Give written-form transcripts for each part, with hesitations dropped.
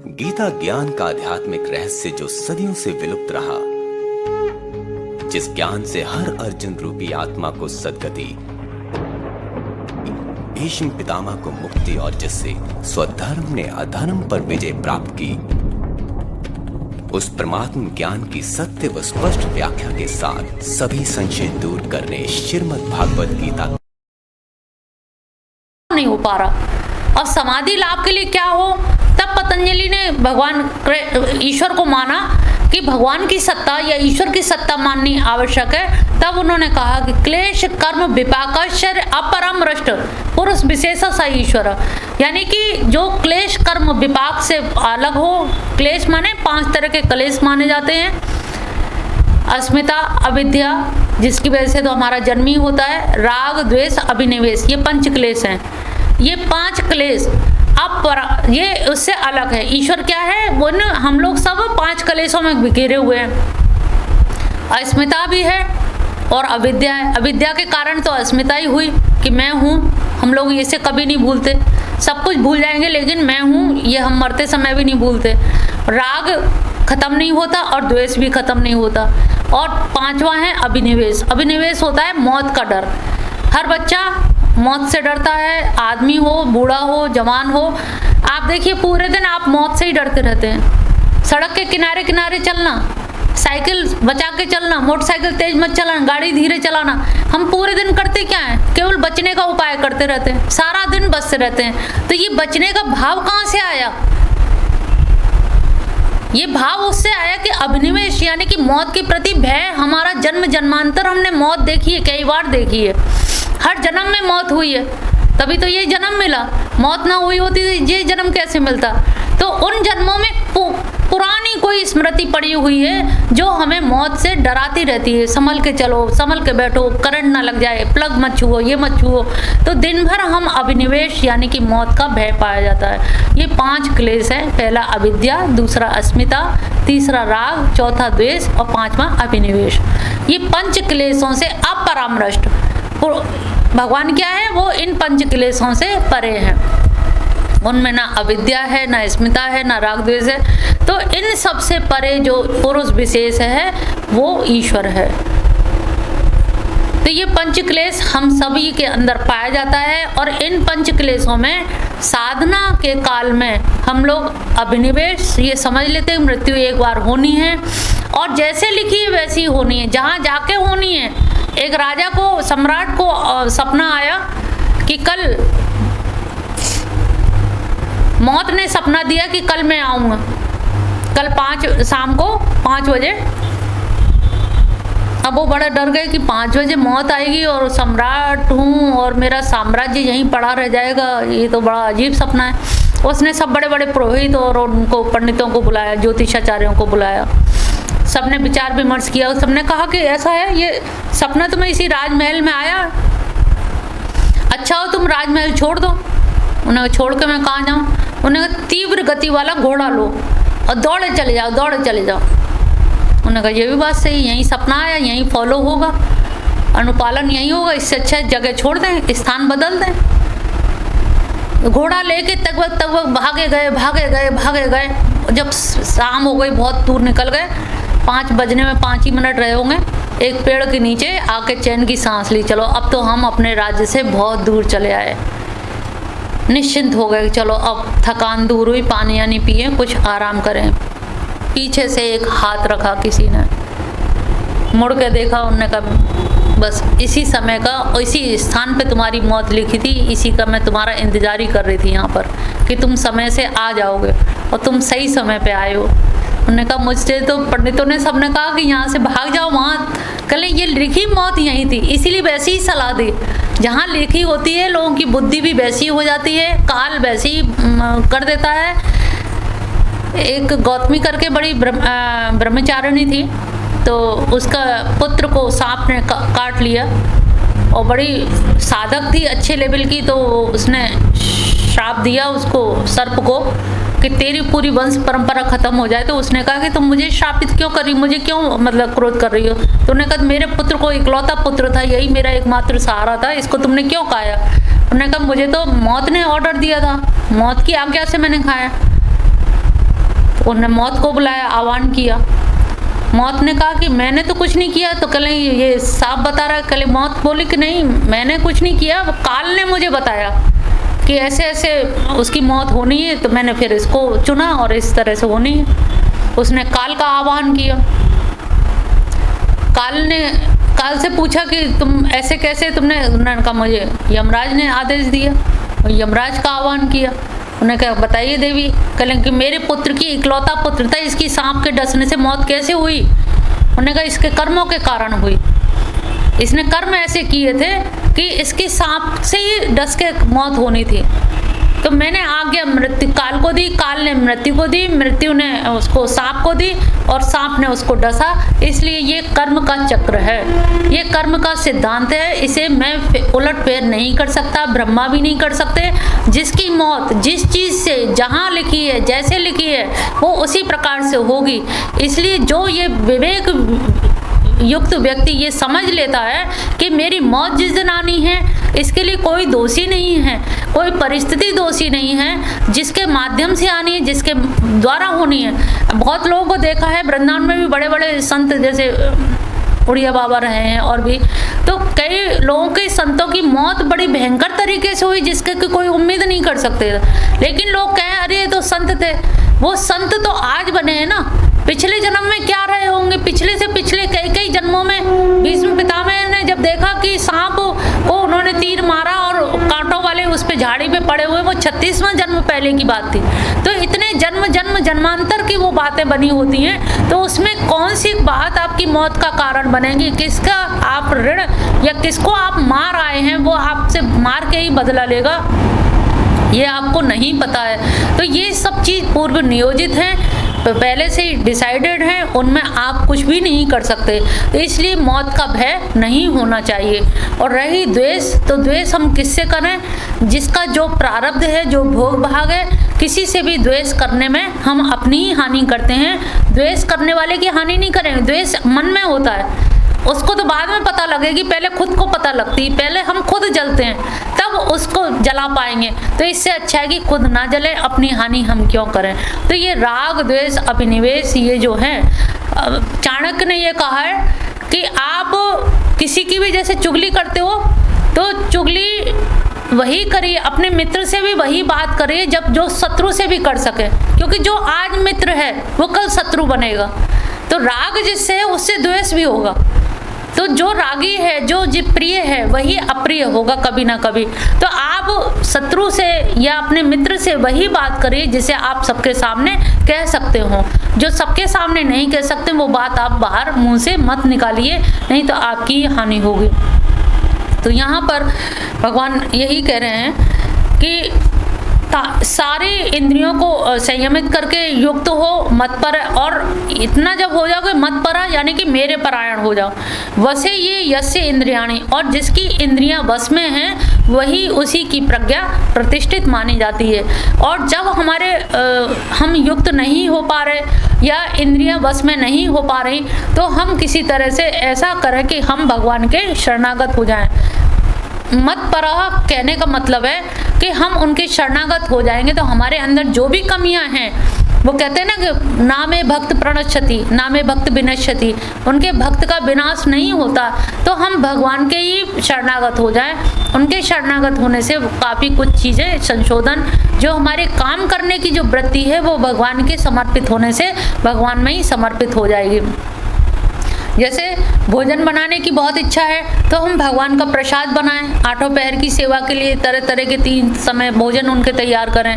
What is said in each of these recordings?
गीता ज्ञान का आध्यात्मिक रहस्य जो सदियों से विलुप्त रहा, जिस ज्ञान से हर अर्जुन रूपी आत्मा को सद्गति, भीष्म पितामह को मुक्ति और जिससे स्वधर्म ने अधर्म पर विजय प्राप्त की, उस परमात्म ज्ञान की सत्य व स्पष्ट व्याख्या के साथ सभी संशय दूर करने श्रीमद् भागवत गीता नहीं हो पा रहा। और समाधि लाभ के लिए क्या हो, तब पतंजलि ने भगवान ईश्वर को माना कि भगवान की सत्ता या ईश्वर की सत्ता माननी आवश्यक है। तब उन्होंने कहा कि क्लेश कर्म विपाकश्चर्य अपरम रष्ट पुरुष विशेष स ईश्वर, यानी कि जो क्लेश कर्म विपाक से अलग हो। क्लेश माने 5 तरह के क्लेश माने जाते हैं। अस्मिता, अविद्या, जिसकी वजह से तो हमारा जन्म ही होता है, राग, द्वेष, अभिनिवेश, ये 5 क्लेश हैं। ये 5 क्लेश अब ये उससे अलग है। ईश्वर क्या है, वो न हम लोग सब 5 क्लेशों में घिरे हुए हैं। अस्मिता भी है और अविद्या है। अविद्या के कारण तो अस्मिता ही हुई कि मैं हूँ। हम लोग इसे कभी नहीं भूलते, सब कुछ भूल जाएंगे लेकिन मैं हूँ ये हम मरते समय भी नहीं भूलते। राग खत्म नहीं होता और द्वेष भी खत्म नहीं होता। और 5वां है अभिनिवेश। अभिनिवेश होता है मौत का डर। हर बच्चा मौत से डरता है, आदमी हो, बूढ़ा हो, जवान हो। आप देखिए पूरे दिन आप मौत से ही डरते रहते हैं। सड़क के किनारे किनारे चलना, साइकिल बचा के चलना, मोटरसाइकिल तेज मत चलाना, गाड़ी धीरे चलाना। हम पूरे दिन करते क्या है, केवल बचने का उपाय करते रहते हैं, सारा दिन बचते रहते हैं। तो ये बचने का भाव कहाँ से आया? ये भाव उससे आया कि अभिनिवेश, यानी कि मौत के प्रति भय। हमारा जन्म जन्मांतर हमने मौत देखी है, कई बार देखी है। हर जन्म में मौत हुई है, तभी तो ये जन्म मिला। मौत ना हुई होती तो ये जन्म कैसे मिलता? तो उन जन्मों में पुरानी कोई स्मृति पड़ी हुई है जो हमें मौत से डराती रहती है। संभल के चलो, संभल के बैठो, करंट ना लग जाए, प्लग मत छुओ, ये मत छुओ। तो दिन भर हम अभिनिवेश यानी कि मौत का भय पाया जाता है। ये 5 क्लेश है। पहला अविद्या, दूसरा अस्मिता, तीसरा राग, चौथा द्वेष और 5वां अभिनिवेश। ये 5 क्लेशों से अपरामृष्ट भगवान क्या है, वो इन 5 क्लेशों से परे हैं। उनमें ना अविद्या है, ना अस्मिता है, ना राग द्वेष है। तो इन सबसे परे जो पुरुष विशेष है वो ईश्वर है। तो ये 5 क्लेश हम सभी के अंदर पाया जाता है। और इन 5 क्लेशों में साधना के काल में हम लोग अभिनिवेश ये समझ लेते हैं मृत्यु एक बार होनी है और जैसे लिखी है वैसी होनी है, जहाँ जाके होनी है। एक राजा को, सम्राट को सपना आया कि कल, मौत ने सपना दिया कि कल मैं आऊँगा, कल शाम को 5 बजे। अब वो बड़ा डर गए कि 5 बजे मौत आएगी और सम्राट हूँ और मेरा साम्राज्य यहीं पड़ा रह जाएगा, ये तो बड़ा अजीब सपना है। उसने सब बड़े बड़े पुरोहित और उनको पंडितों को बुलाया, ज्योतिषाचार्यों को बुलाया। सबने विचार विमर्श किया। सबने कहा कि ऐसा है, ये सपना तुम्हें इसी राजमहल में आया, अच्छा हो तुम राजमहल छोड़ दो। उन्हें छोड़ के मैं कहाँ जाऊँ? उन्हें तीव्र गति वाला घोड़ा लो और दौड़े चले जाओ, दौड़े चले जाओ। उन्होंने कहा ये भी बात सही, यहीं सपना आया, यहीं फॉलो होगा, अनुपालन यहीं होगा, इससे अच्छा जगह छोड़ दें, स्थान बदल दें। घोड़ा लेके तक भागे गए। जब शाम हो गई, बहुत दूर निकल गए, 5 बजने में 5 ही मिनट रहे होंगे, एक पेड़ के नीचे आके चैन की सांस ली। चलो अब तो हम अपने राज्य से बहुत दूर चले आए, निश्चिंत हो गए। चलो अब थकान दूर हुई, पानी यानी पिए, कुछ आराम करें। पीछे से एक हाथ रखा किसी ने, मुड़ के देखा, उन्होंने कहा बस इसी समय का, इसी स्थान पे तुम्हारी मौत लिखी थी, इसी का मैं तुम्हारा इंतजार ही कर रही थी यहाँ पर कि तुम समय से आ जाओगे और तुम सही समय पे आए हो। उन्होंने कहा मुझसे तो पंडितों ने सबने कहा कि यहाँ से भाग जाओ, वहाँ कल ये लिखी मौत यहीं थी, इसीलिए वैसी ही सलाह दी। जहाँ लिखी होती है लोगों की बुद्धि भी वैसी हो जाती है, काल वैसी कर देता है। एक गौतमी करके बड़ी ब्रह्मचारिणी थी, तो उसका पुत्र को सांप ने काट लिया और बड़ी साधक थी, अच्छे लेवल की। तो उसने श्राप दिया उसको, सर्प को, कि तेरी पूरी वंश परंपरा खत्म हो जाए। तो उसने कहा कि तुम मुझे श्रापित क्यों कर रही, मुझे क्यों मतलब क्रोध कर रही हो? तो उन्होंने कहा मेरे पुत्र को इकलौता पुत्र था, यही मेरा एकमात्र सहारा था, इसको तुमने क्यों खाया? उन्होंने कहा मुझे तो मौत ने ऑर्डर दिया था, मौत की आज्ञा से मैंने खाया। उन्होंने मौत को बुलाया, आह्वान किया। मौत ने कहा कि मैंने तो कुछ नहीं किया। तो कल ये साफ बता रहा है। कल मौत बोली कि नहीं, मैंने कुछ नहीं किया, काल ने मुझे बताया कि ऐसे ऐसे उसकी मौत होनी है, तो मैंने फिर इसको चुना और इस तरह से होनी है। उसने काल का आह्वान किया। काल से पूछा कि तुम ऐसे कैसे, उन्होंने कहा मुझे यमराज ने आदेश दिया। और यमराज का आह्वान किया। उन्होंने कहा बताइए देवी। कहें कि मेरे पुत्र की इकलौता पुत्र था, इसकी सांप के डसने से मौत कैसे हुई? उन्होंने कहा इसके कर्मों के कारण हुई। इसने कर्म ऐसे किए थे कि इसकी सांप से ही डस के मौत होनी थी। तो मैंने आज्ञा मृत्यु काल को दी, काल ने मृत्यु को दी, मृत्यु ने उसको सांप को दी और सांप ने उसको डसा। इसलिए ये कर्म का चक्र है, ये कर्म का सिद्धांत है। इसे मैं उलट फेर नहीं कर सकता, ब्रह्मा भी नहीं कर सकते। जिसकी मौत जिस चीज़ से जहाँ लिखी है, जैसे लिखी है, वो उसी प्रकार से होगी। इसलिए जो ये विवेक युक्त व्यक्ति ये समझ लेता है कि मेरी मौत जिस दिन आनी है, इसके लिए कोई दोषी नहीं है, कोई परिस्थिति दोषी नहीं है, जिसके माध्यम से आनी है, जिसके द्वारा होनी है। बहुत लोगों को देखा है, वृंदावन में भी बड़े बड़े संत जैसे उड़िया बाबा रहे हैं और भी, तो कई लोगों के संतों की मौत बड़ी भयंकर तरीके से हुई, जिसके कोई उम्मीद नहीं कर सकते। लेकिन लोग कहें अरे ये तो संत थे। वो संत तो आज बने हैं ना, पिछले जन्म में क्या रहे होंगे, पिछले से पिछले कई कई जन्मों में। भीष्म पितामह ने जब देखा कि सांप को उन्होंने तीर मारा और कांटों वाले उस पे झाड़ी पे पड़े हुए, वो 36वां जन्म पहले की बात थी। तो इतने जन्मांतर की वो बातें बनी होती हैं, तो उसमें कौन सी बात आपकी मौत का कारण बनेगी? किसका आप ऋण या किसको आप मार आए हैं, वो आपसे मार के ही बदला लेगा, ये आपको नहीं पता है। तो ये सब चीज़ पूर्व नियोजित है, पहले से ही डिसाइडेड है, उनमें आप कुछ भी नहीं कर सकते। तो इसलिए मौत का भय नहीं होना चाहिए। और रही द्वेष, तो द्वेष हम किससे करें? जिसका जो प्रारब्ध है, जो भोग भाग है, किसी से भी द्वेष करने में हम अपनी ही हानि करते हैं। द्वेष करने वाले की हानि नहीं करेंगे। द्वेष मन में होता है, उसको तो बाद में पता लगेगी, पहले खुद को पता लगती है। पहले हम खुद जलते हैं, तब उसको जला पाएंगे। तो इससे अच्छा है कि खुद ना जले, अपनी हानि हम क्यों करें। तो ये राग द्वेष अभिनिवेश ये जो है, चाणक्य ने ये कहा है कि आप किसी की भी जैसे चुगली करते हो, तो चुगली वही करिए, अपने मित्र से भी वही बात करिए जब जो शत्रु से भी कर सके, क्योंकि जो आज मित्र है वो कल शत्रु बनेगा। तो राग जिससे है उससे द्वेष भी होगा। तो जो रागी है, जो प्रिय है, वही अप्रिय होगा कभी ना कभी। तो आप शत्रु से या अपने मित्र से वही बात करिए जिसे आप सबके सामने कह सकते हो। जो सबके सामने नहीं कह सकते, वो बात आप बाहर मुंह से मत निकालिए, नहीं तो आपकी हानि होगी। तो यहाँ पर भगवान यही कह रहे हैं कि सारी इंद्रियों को संयमित करके युक्त हो मत पर, और इतना जब हो जाओगे मत परा यानी कि मेरे परायण हो जाओ। वसे ये यस्य इंद्रियाणि, और जिसकी इंद्रियां वश में हैं वही उसी की प्रज्ञा प्रतिष्ठित मानी जाती है। और जब हमारे हम युक्त नहीं हो पा रहे या इंद्रियां वश में नहीं हो पा रही, तो हम किसी तरह से ऐसा करें कि हम भगवान के शरणागत हो जाएं। मत परह कहने का मतलब है कि हम उनके शरणागत हो जाएंगे, तो हमारे अंदर जो भी कमियां हैं, वो कहते हैं ना कि नामे भक्त प्रणश्यति नामे भक्त विनश्यति, उनके भक्त का विनाश नहीं होता। तो हम भगवान के ही शरणागत हो जाएं। उनके शरणागत होने से काफ़ी कुछ चीज़ें संशोधन, जो हमारे काम करने की जो वृत्ति है, वो भगवान के समर्पित होने से भगवान में ही समर्पित हो जाएगी। जैसे भोजन बनाने की बहुत इच्छा है, तो हम भगवान का प्रसाद बनाएं, आठों पहर की सेवा के लिए तरह तरह के 3 समय भोजन उनके तैयार करें।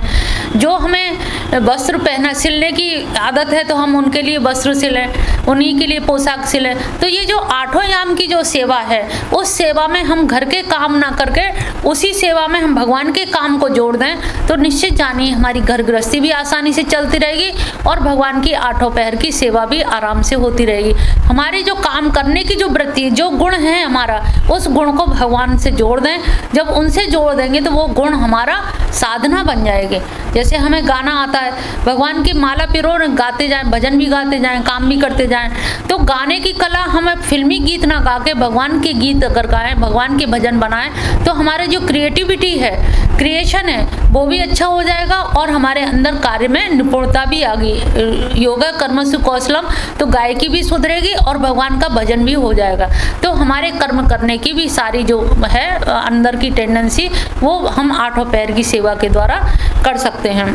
जो हमें वस्त्र पहना सिलने की आदत है, तो हम उनके लिए वस्त्र सिलें, उन्हीं के लिए पोशाक सिलें। तो ये जो आठों याम की जो सेवा है, उस सेवा में हम घर के काम ना करके उसी सेवा में हम भगवान के काम को जोड़ दें, तो निश्चित जानिए हमारी घर गृहस्थी भी आसानी से चलती रहेगी और भगवान की आठों पहर की सेवा भी आराम से होती रहेगी। हमारी जो काम करने की जो वृत्ति, जो गुण है हमारा, उस गुण को भगवान से जोड़ दें। जब उनसे जोड़ देंगे तो वो गुण हमारा साधना बन जाएंगे। जैसे हमें गाना आता है, भगवान की माला पिरो, गाते जाएं, भजन भी गाते जाएं, काम भी करते जाएं। तो गाने की कला, हमें फिल्मी गीत ना गा के भगवान के गीत अगर गाएं, भगवान के भजन बनाएं, तो हमारे जो क्रिएटिविटी है, क्रिएशन है, वो भी अच्छा हो जाएगा और हमारे अंदर कार्य में निपुणता भी आ गई। योगा कर्मसु कौशलम, तो गायकी भी सुधरेगी और भगवान का भजन भी हो जाएगा। तो हमारे कर्म करने की भी सारी जो है अंदर की टेंडेंसी, वो हम आठों पैर की सेवा के द्वारा कर सकते हैं।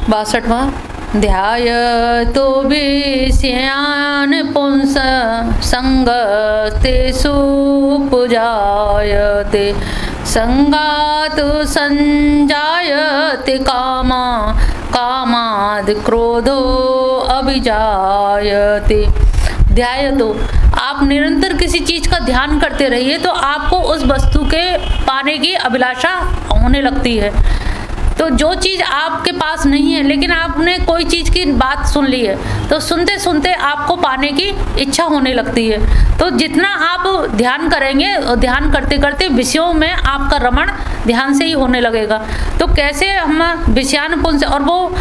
62वां, ध्यायतो विषयान् पुंस संगतेषु पूजायते संगात् संजायते कामाद् क्रोधो अभिजायते। ध्यायतो, आप निरंतर किसी चीज का ध्यान करते रहिए तो आपको उस वस्तु के पाने की अभिलाषा होने लगती है। तो जो चीज़ आपके पास नहीं है लेकिन आपने कोई चीज़ की बात सुन ली है, तो सुनते सुनते आपको पाने की इच्छा होने लगती है। तो जितना आप ध्यान करेंगे, ध्यान करते करते विषयों में आपका रमण ध्यान से ही होने लगेगा। तो कैसे हम विषयानुपुंस, और वो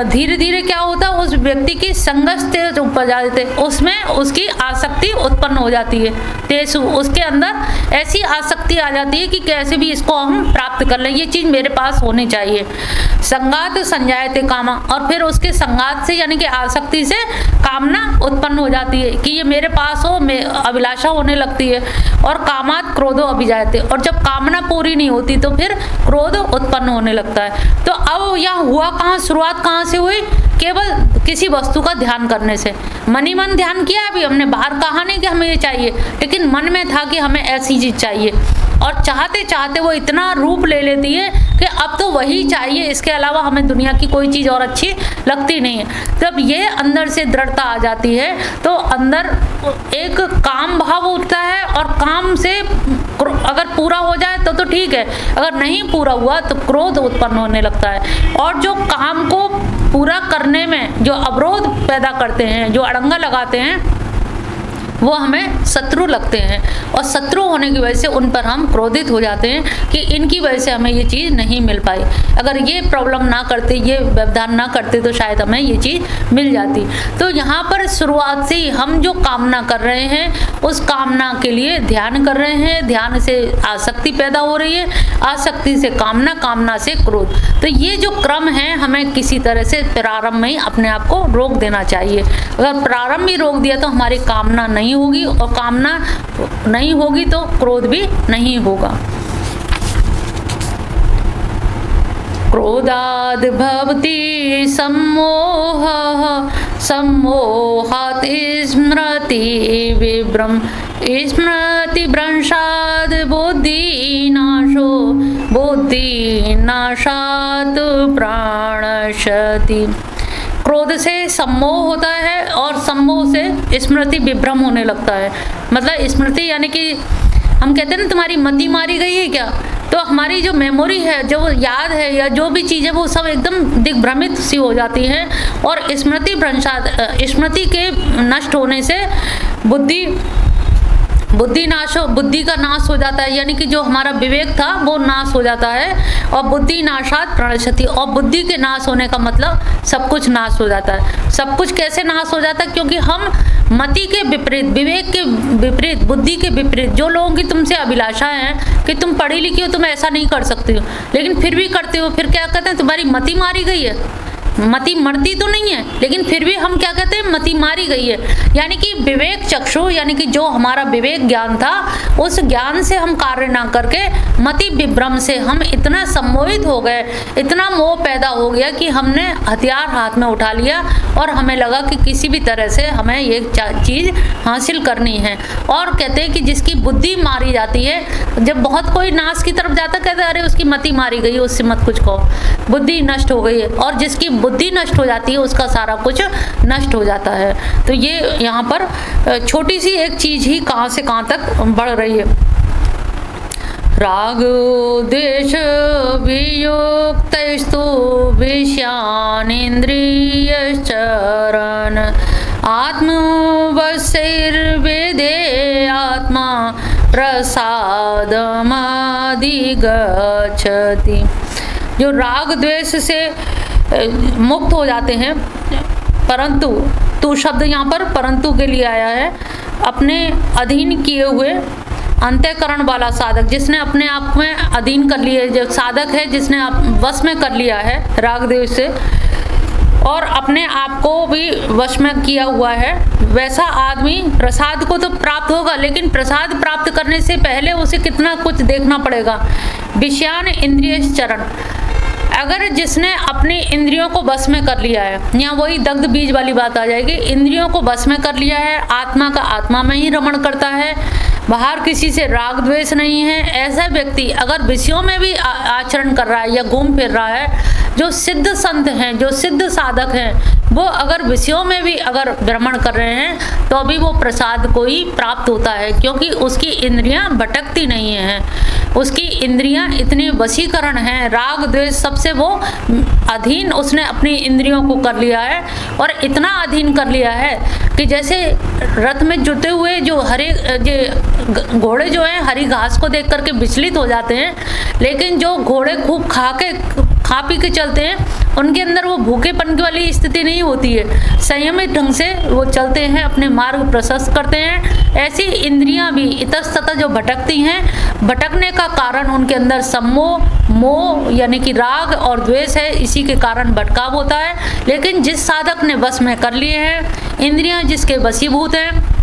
धीरे धीरे क्या होता है, उस व्यक्ति की संगत उपजा देते, उसमें उसकी आसक्ति उत्पन्न हो जाती है। तेसु, उसके अंदर ऐसी आसक्ति आ जाती है कि कैसे भी इसको हम प्राप्त कर लें, ये चीज़ मेरे पास होनी चाहिए। संगात संजायते कामा, और फिर उसके संगात से यानी कि आसक्ति से कामना उत्पन्न हो जाती है कि ये मेरे पास हो, अभिलाषा होने लगती है। और कामात क्रोधो अभिजायते, और जब कामना पूरी नहीं होती तो फिर क्रोध उत्पन्न होने लगता है। तो अब यहाँ हुआ कहाँ, शुरुआत कहाँ से हुई, केवल किसी वस्तु का ध्यान करने से। मन ही मन ध्यान किया, अभी हमने बाहर कहा नहीं कि हमें ये चाहिए, लेकिन मन में था कि हमें ऐसी चीज चाहिए, और चाहते चाहते वो इतना रूप ले लेती है कि अब तो वही चाहिए, इसके अलावा हमें दुनिया की कोई चीज़ और अच्छी लगती नहीं है। जब ये अंदर से दृढ़ता आ जाती है तो अंदर एक काम भाव उठता है, और काम से अगर पूरा हो जाए तो ठीक है, अगर नहीं पूरा हुआ तो क्रोध उत्पन्न होने लगता है। और जो काम को पूरा करने में जो अवरोध पैदा करते हैं, जो अड़ंगा लगाते हैं, वो हमें शत्रु लगते हैं, और शत्रु होने की वजह से उन पर हम क्रोधित हो जाते हैं कि इनकी वजह से हमें ये चीज़ नहीं मिल पाई। अगर ये प्रॉब्लम ना करते, ये व्यवधान ना करते, तो शायद हमें ये चीज़ मिल जाती। तो यहाँ पर शुरुआत से ही हम जो कामना कर रहे हैं, उस कामना के लिए ध्यान कर रहे हैं, ध्यान से आसक्ति पैदा हो रही है, आसक्ति से कामना, कामना से क्रोध। तो ये जो क्रम है, हमें किसी तरह से प्रारंभ में ही अपने आप को रोक देना चाहिए। अगर प्रारंभ में रोक दिया तो हमारी कामना नहीं होगी, और कामना नहीं होगी तो क्रोध भी नहीं होगा। क्रोधाद् भवति सम्मोहः, सम्मोहात् स्मृति विभ्रम, स्मृति भ्रंशात् बुद्धिनाशो, बुद्धिनाशात् प्राणशति। क्रोध से सम्मोह होता है, और सम्मोह से स्मृति विभ्रम होने लगता है। मतलब स्मृति यानी कि हम कहते हैं ना, तुम्हारी मति मारी गई है क्या, तो हमारी जो मेमोरी है, जो याद है, या जो भी चीज़ है, वो सब एकदम दिग्भ्रमित सी हो जाती है। और स्मृति भ्रंशात, स्मृति के नष्ट होने से बुद्धि नाश हो, बुद्धि का नाश हो जाता है, यानी कि जो हमारा विवेक था वो नाश हो जाता है। और बुद्धि नाशात प्रणशति, और बुद्धि के नाश होने का मतलब सब कुछ नाश हो जाता है। सब कुछ कैसे नाश हो जाता है, क्योंकि हम मति के विपरीत, विवेक के विपरीत, बुद्धि के विपरीत, जो लोगों की तुमसे अभिलाषा है कि तुम पढ़ी लिखी हो, तुम ऐसा नहीं कर सकते हो, लेकिन फिर भी करते हो, फिर क्या कहते हैं, तुम्हारी मति मारी गई है। मति मरती तो नहीं है, लेकिन फिर भी हम क्या कहते हैं, मति मारी गई है। यानी कि विवेक चक्षु, यानी कि जो हमारा विवेक ज्ञान था, उस ज्ञान से हम कार्य ना करके मति विभ्रम से हम इतना सम्मोहित हो गए, इतना मोह पैदा हो गया कि हमने हथियार हाथ में उठा लिया, और हमें लगा कि किसी भी तरह से हमें ये चीज़ हासिल करनी है। और कहते हैं कि जिसकी बुद्धि मारी जाती है, जब बहुत कोई नाश की तरफ जाता, कहते अरे उसकी मति मारी गई, उससे मत कुछ कहो, बुद्धि नष्ट हो गई है। और जिसकी बुद्धि नष्ट हो जाती है, उसका सारा कुछ नष्ट हो जाता है। तो ये यहाँ पर छोटी सी एक चीज ही कहाँ से कहाँ तक बढ़ रही है। राग द्वेष वियुक्तस्तु विषयान् इन्द्रियश्चरन्, आत्मवशैर्वेदे आत्मा प्रसादमधिगच्छति। जो राग द्वेष से मुक्त हो जाते हैं। परंतु तू शब्द यहाँ पर परंतु के लिए आया है। अपने अधीन किए हुए अंतःकरण वाला साधक, जिसने अपने आप में अधीन कर लिए, जो साधक है जिसने वश में कर लिया है राग द्वेष से और अपने आप को भी वश में किया हुआ है, वैसा आदमी प्रसाद को तो प्राप्त होगा, लेकिन प्रसाद प्राप्त करने से पहले उसे कितना कुछ देखना पड़ेगा। विषयान इंद्रिय चरण, अगर जिसने अपनी इंद्रियों को बस में कर लिया है, यहाँ वही दग्ध बीज वाली बात आ जाएगी, इंद्रियों को बस में कर लिया है, आत्मा का आत्मा में ही रमण करता है, बाहर किसी से राग द्वेष नहीं है, ऐसा व्यक्ति अगर विषयों में भी आचरण कर रहा है या घूम फिर रहा है, जो सिद्ध संत हैं, जो सिद्ध साधक हैं, वो अगर विषयों में भी अगर भ्रमण कर रहे हैं तो अभी वो प्रसाद को ही प्राप्त होता है, क्योंकि उसकी इंद्रियां भटकती नहीं हैं, उसकी इंद्रियां इतनी वशीकरण हैं, राग द्वेष सबसे वो अधीन उसने अपनी इंद्रियों को कर लिया है और इतना अधीन कर लिया है कि जैसे रथ में जुटे हुए जो घोड़े जो हैं हरी घास को देख करके विचलित हो जाते हैं, लेकिन जो घोड़े खूब खा पी के चलते हैं उनके अंदर वो भूखेपन की वाली स्थिति नहीं होती है, संयमित ढंग से वो चलते हैं, अपने मार्ग प्रशस्त करते हैं। ऐसी इंद्रियां भी इतस्ततः जो भटकती हैं, भटकने का कारण उनके अंदर सम्मोह मोह यानी कि राग और द्वेष है, इसी के कारण भटकाव होता है। लेकिन जिस साधक ने वश में कर लिए हैं, इंद्रियां जिसके वशीभूत हैं,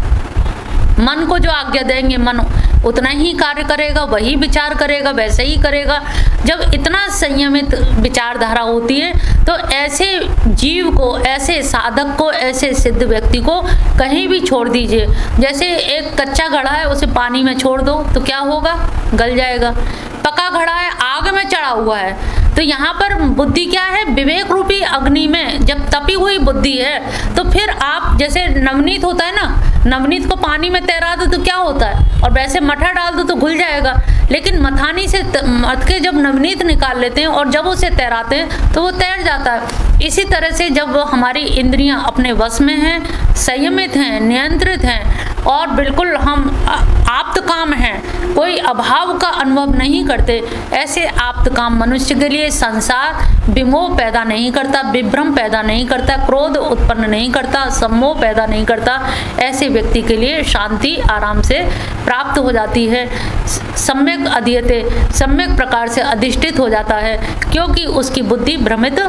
मन को जो आज्ञा देंगे मन उतना ही कार्य करेगा, वही विचार करेगा, वैसे ही करेगा। जब इतना संयमित विचारधारा होती है तो ऐसे जीव को, ऐसे साधक को, ऐसे सिद्ध व्यक्ति को कहीं भी छोड़ दीजिए। जैसे एक कच्चा घड़ा है, उसे पानी में छोड़ दो तो क्या होगा? गल जाएगा। पका घड़ा है, आग में चढ़ा हुआ है, तो यहाँ पर बुद्धि क्या है? विवेक रूपी अग्नि में जब तपी हुई बुद्धि है तो फिर आप जैसे नवनीत होता है ना, नवनीत को पानी में तैरा दो तो क्या होता है, और वैसे मठा डाल दो तो घुल जाएगा, लेकिन मथानी से मथ के जब नवनीत निकाल लेते हैं और जब उसे तैराते हैं तो वो तैर जाता है। इसी तरह से जब हमारी इंद्रियां अपने वश में हैं, संयमित हैं, नियंत्रित हैं और बिल्कुल हम आप्त काम हैं, कोई अभाव का अनुभव नहीं करते, ऐसे आप्त काम मनुष्य के लिए संसार विमोह पैदा नहीं करता, विभ्रम पैदा नहीं करता, क्रोध उत्पन्न नहीं करता, सम्मोह पैदा नहीं करता। ऐसे व्यक्ति के लिए शांति आराम से प्राप्त हो जाती है, सम्यक अधीयते, सम्यक प्रकार से अधिष्ठित हो जाता है, क्योंकि उसकी बुद्धि भ्रमित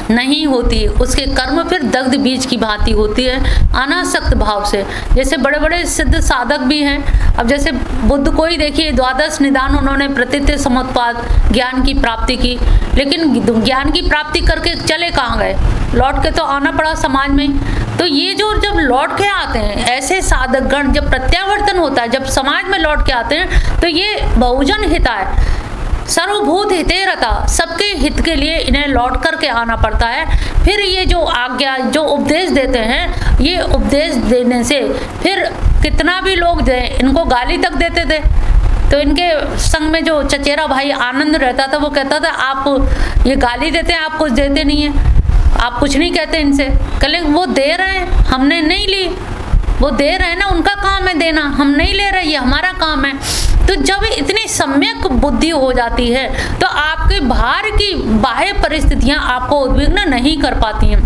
नहीं होती, उसके कर्म फिर दग्ध बीज की भांति होती है, अनासक्त भाव से। जैसे बड़े बड़े सिद्ध साधक भी हैं, अब जैसे बुद्ध को ही देखिए, 12 निदान उन्होंने प्रतीत्य समुत्पाद ज्ञान की प्राप्ति की, लेकिन ज्ञान की प्राप्ति करके चले कहाँ गए? लौट के तो आना पड़ा समाज में। तो ये जो जब लौट के आते हैं ऐसे साधक गण, जब प्रत्यावर्तन होता है, जब समाज में लौट के आते हैं तो ये बहुजन हिताय, सर्वभूत हितेरता, सबके हित के लिए इन्हें लौट करके आना पड़ता है। फिर ये जो आज्ञा, जो उपदेश देते हैं, ये उपदेश देने से फिर कितना भी लोग दें, इनको गाली तक देते थे। तो इनके संग में जो चचेरा भाई आनंद रहता था, वो कहता था आप ये गाली देते हैं, आप कुछ देते नहीं है, आप कुछ नहीं कहते इनसे। कल वो दे रहे हैं, हमने नहीं ली, वो दे रहे हैं ना, उनका काम है देना, हम नहीं ले रहे, ये हमारा काम है। तो जब इतनी सम्यक बुद्धि हो जाती है तो आपके बाहर की बाह्य परिस्थितियां आपको उद्विग्न नहीं कर पाती हैं,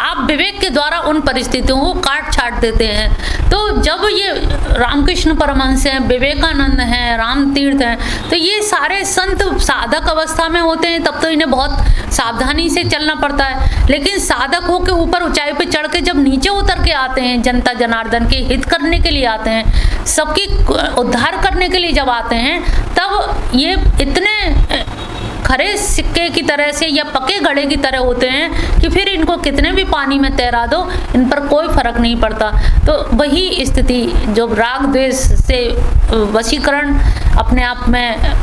आप विवेक के द्वारा उन परिस्थितियों को काट छाट देते हैं। तो जब ये रामकृष्ण परमहंस हैं, विवेकानंद हैं, राम तीर्थ हैं, तो ये सारे संत साधक अवस्था में होते हैं, तब तो इन्हें बहुत सावधानी से चलना पड़ता है। लेकिन साधक हो के ऊपर ऊंचाई पे चढ़ के जब नीचे उतर के आते हैं, जनता जनार्दन के हित करने के लिए आते हैं, सबकी उद्धार करने के लिए जब आते हैं, तब ये इतने खरे सिक्के की तरह से या पके घड़े की तरह होते हैं कि फिर इनको कितने भी पानी में तैरा दो, इन पर कोई फर्क नहीं पड़ता। तो वही स्थिति जो राग द्वेष से वशीकरण अपने आप में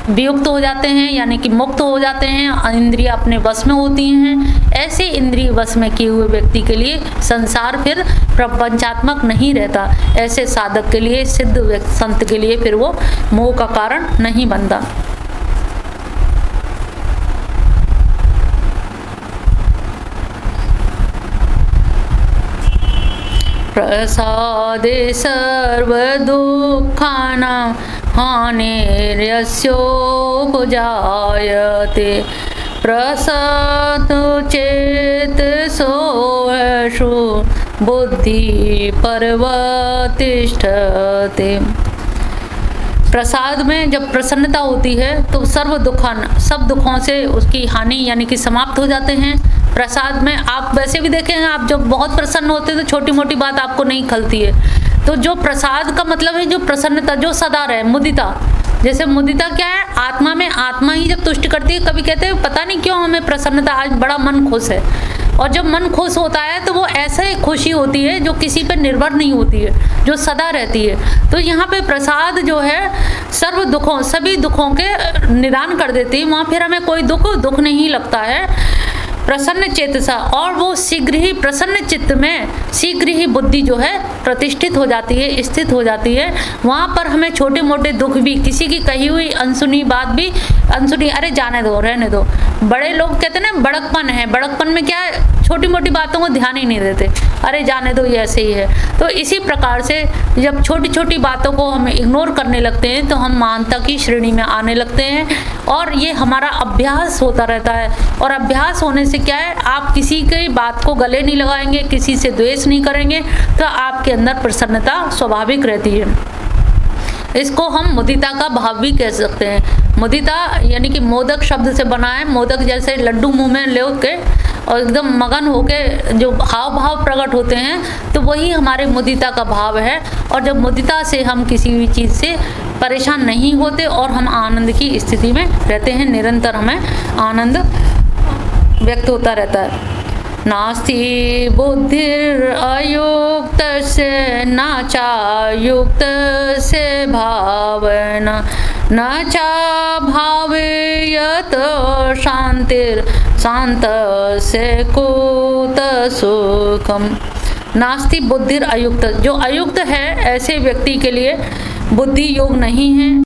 वियुक्त हो जाते हैं, यानी कि मुक्त हो जाते हैं, इंद्रियां अपने वश में होती हैं, ऐसे इंद्रिय वश में किए हुए व्यक्ति के लिए संसार फिर प्रपंचात्मक नहीं रहता। ऐसे साधक के लिए, सिद्ध संत के लिए फिर वो मोह का कारण नहीं बनता। प्रसादे सर्वदुःखानां हानिर्यस्योपजायते प्रसाद चेत सोषु बुद्धि पर्वतिष्ठते। प्रसाद में जब प्रसन्नता होती है तो सब दुखों से उसकी हानि यानी कि समाप्त हो जाते हैं। प्रसाद में आप वैसे भी देखें, आप जब बहुत प्रसन्न होते हैं तो छोटी मोटी बात आपको नहीं खलती है। तो जो प्रसाद का मतलब है जो प्रसन्नता, जो सदा रहे, मुदिता। जैसे मुदिता क्या है, आत्मा में आत्मा ही जब तुष्ट करती है। कभी कहते हैं पता नहीं क्यों हमें प्रसन्नता, आज बड़ा मन खुश है। और जब मन खुश होता है तो वो ऐसे खुशी होती है जो किसी पर निर्भर नहीं होती है, जो सदा रहती है। तो यहाँ पे प्रसाद जो है सभी दुखों के निदान कर देती है। वहाँ फिर हमें कोई दुख नहीं लगता है। प्रसन्न चेतसा, और वो शीघ्र ही प्रसन्न चित्त में शीघ्र ही बुद्धि जो है प्रतिष्ठित हो जाती है, स्थित हो जाती है। वहाँ पर हमें छोटे मोटे दुख भी, किसी की कही हुई अनसुनी बात भी, अरे जाने दो, रहने दो। बड़े लोग कहते हैं ना बड़कपन है, बड़कपन में क्या है, छोटी मोटी बातों को ध्यान ही नहीं देते, अरे जाने दो ये ऐसे ही है। तो इसी प्रकार से जब छोटी छोटी बातों को हम इग्नोर करने लगते हैं तो हम महानता की श्रेणी में आने लगते हैं। और ये हमारा अभ्यास होता रहता है। और अभ्यास होने से क्या है, आप किसी की बात को गले नहीं लगाएंगे, किसी से द्वेष नहीं करेंगे, तो आपके अंदर प्रसन्नता स्वाभाविक रहती है। इसको हम मुदिता का भाव भी कह सकते हैं। मुदिता यानी कि मोदक शब्द से बना है। मोदक जैसे लड्डू मुंह में ले के और एकदम मगन होके जो हाव भाव प्रकट होते हैं, तो वही हमारे मुदिता का भाव है। और जब मुदिता से हम किसी भी चीज़ से परेशान नहीं होते और हम आनंद की स्थिति में रहते हैं, निरंतर हमें आनंद व्यक्त होता रहता है। नास्ति बुद्धिर अयुक्त से न चायुक्त से भावना न चा भावेयत शांतिर शांत से कुत सुखम। नास्ति बुद्धिर अयुक्त, जो अयुक्त है ऐसे व्यक्ति के लिए बुद्धि योग नहीं है।